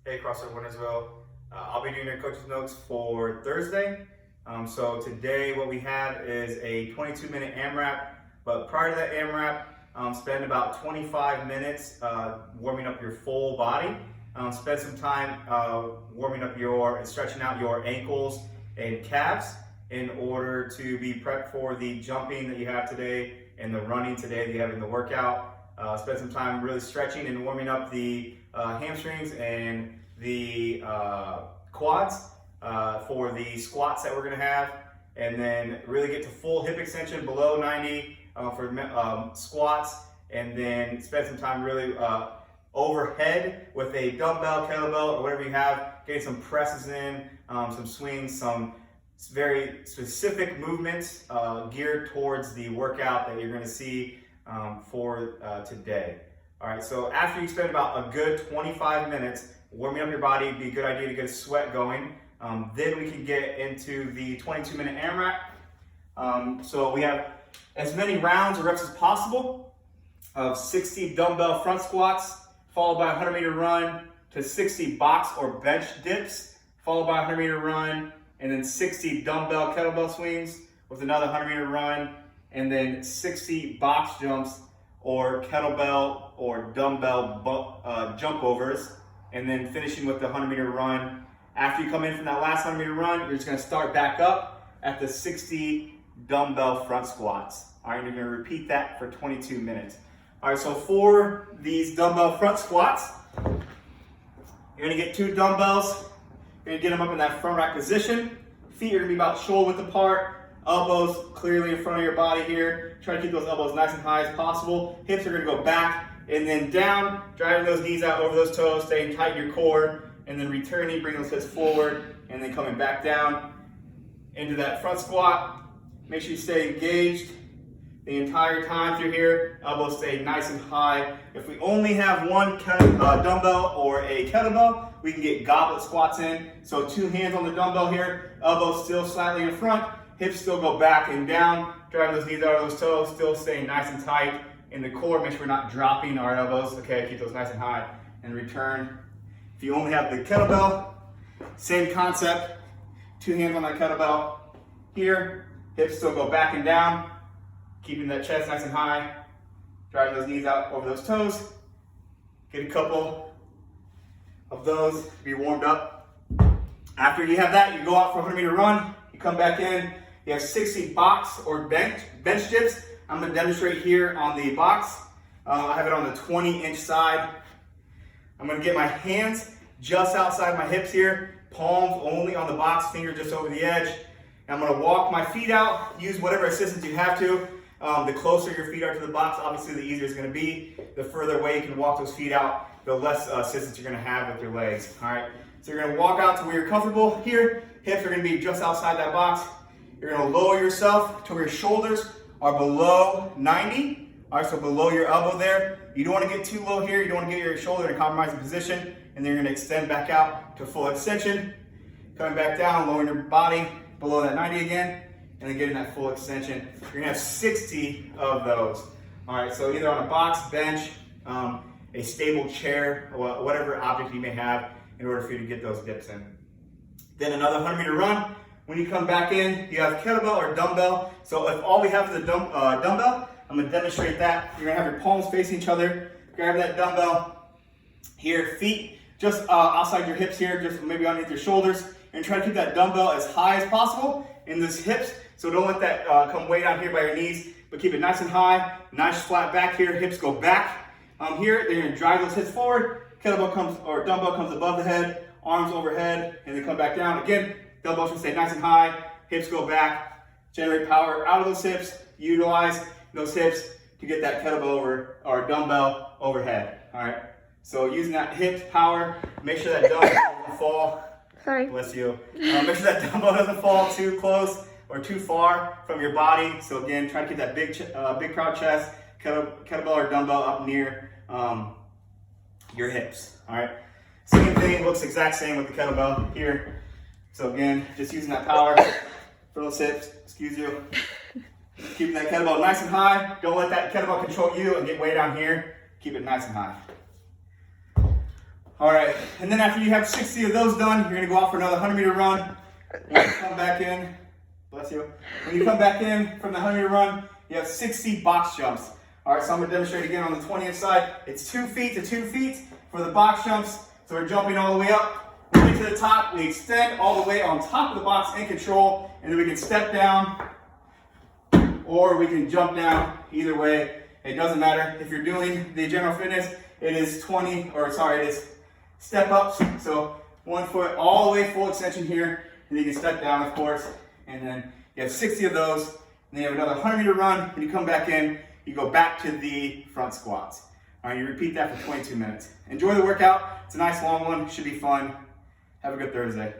Hey CrossFit Wintersville. I'll be doing your coach's notes for Thursday. So today what we have is a 22-minute AMRAP, but prior to that AMRAP, spend about 25 minutes warming up your full body. Spend some time warming up and stretching out your ankles and calves in order to be prepped for the jumping that you have today and the running today that you have in the workout. Spend some time really stretching and warming up the hamstrings and the quads for the squats that we're going to have, and then really get to full hip extension below 90 for squats, and then spend some time really overhead with a dumbbell, kettlebell, or whatever you have, getting some presses in, some swings, some very specific movements geared towards the workout that you're going to see for today. All right, so after you spend about a good 25 minutes warming up your body, it'd be a good idea to get a sweat going. Then we can get into the 22-minute AMRAP. So we have as many rounds or reps as possible of 60 dumbbell front squats, followed by a 100-meter run, to 60 box or bench dips, followed by a 100-meter run, and then 60 dumbbell kettlebell swings with another 100-meter run, and then 60 box jumps or kettlebell or dumbbell jump overs, and then finishing with the 100-meter run. After you come in from that last 100-meter run, you're just going to start back up at the 60 dumbbell front squats. All right, you're going to repeat that for 22 minutes. All right, so for these dumbbell front squats, you're going to get 2 dumbbells. You're going to get them up in that front rack position. Feet are going to be about shoulder width apart. Elbows clearly in front of your body here. Try to keep those elbows nice and high as possible. Hips are going to go back and then down, driving those knees out over those toes, staying tight in your core, and then returning, bring those hips forward, and then coming back down into that front squat. Make sure you stay engaged the entire time through here. Elbows stay nice and high. If we only have one dumbbell or a kettlebell, we can get goblet squats in. So 2 hands on the dumbbell here, elbows still slightly in front, hips still go back and down, driving those knees out of those toes, still staying nice and tight in the core. Make sure we're not dropping our elbows. Okay, keep those nice and high. And return. If you only have the kettlebell, same concept. 2 hands on that kettlebell here. Hips still go back and down, keeping that chest nice and high. Driving those knees out over those toes. Get a couple of those to be warmed up. After you have that, you go out for a 100-meter run. You come back in. You have 60 box or bench dips. I'm going to demonstrate here on the box. I have it on the 20-inch side. I'm going to get my hands just outside my hips here, palms only on the box, finger just over the edge. And I'm going to walk my feet out, use whatever assistance you have to. The closer your feet are to the box, obviously the easier it's going to be. The further away you can walk those feet out, the less assistance you're going to have with your legs. All right, so you're going to walk out to where you're comfortable here. Hips are going to be just outside that box. You're going to lower yourself to where your shoulders are below 90. All right, so below your elbow there. You don't want to get too low here. You don't want to get your shoulder in a compromising position. And then you're going to extend back out to full extension. Coming back down, lowering your body below that 90 again, and then getting that full extension. You're going to have 60 of those. All right, so either on a box, bench, a stable chair, or whatever object you may have in order for you to get those dips in. Then another 100-meter run. When you come back in, you have kettlebell or dumbbell. So if all we have is a dumbbell, I'm going to demonstrate that. You're going to have your palms facing each other. Grab that dumbbell here, feet just outside your hips here, just maybe underneath your shoulders. And try to keep that dumbbell as high as possible in those hips. So don't let that come way down here by your knees, but keep it nice and high, nice flat back here. Hips go back here. They're going to drive those hips forward. Kettlebell comes or dumbbell comes above the head, arms overhead, and then come back down again. Dumbbell should stay nice and high, hips go back, generate power out of those hips, utilize those hips to get that kettlebell or dumbbell overhead. All right, so using that hip power, make sure that dumbbell doesn't fall. Sorry. Bless you. Make sure that dumbbell doesn't fall too close or too far from your body. So again, try to keep that big proud chest, kettlebell or dumbbell up near your hips. All right, same thing, looks exact same with the kettlebell here. So again, just using that power for those hips, excuse you. Keeping that kettlebell nice and high. Don't let that kettlebell control you and get way down here. Keep it nice and high. All right, and then after you have 60 of those done, you're gonna go out for another 100-meter run. When you come back in, bless you. When you come back in from the 100-meter run, you have 60 box jumps. All right, so I'm gonna demonstrate again on the 20-inch side. It's 2 feet to 2 feet for the box jumps. So we're jumping all the way up. When we get to the top, we extend all the way on top of the box in control, and then we can step down, or we can jump down. Either way, it doesn't matter. If you're doing the general fitness, it is it is step ups. So 1 foot all the way full extension here, and you can step down, of course. And then you have 60 of those, and then you have another 100-meter run. When you come back in, you go back to the front squats. All right, you repeat that for 22 minutes. Enjoy the workout. It's a nice long one. It should be fun. Have a good Thursday.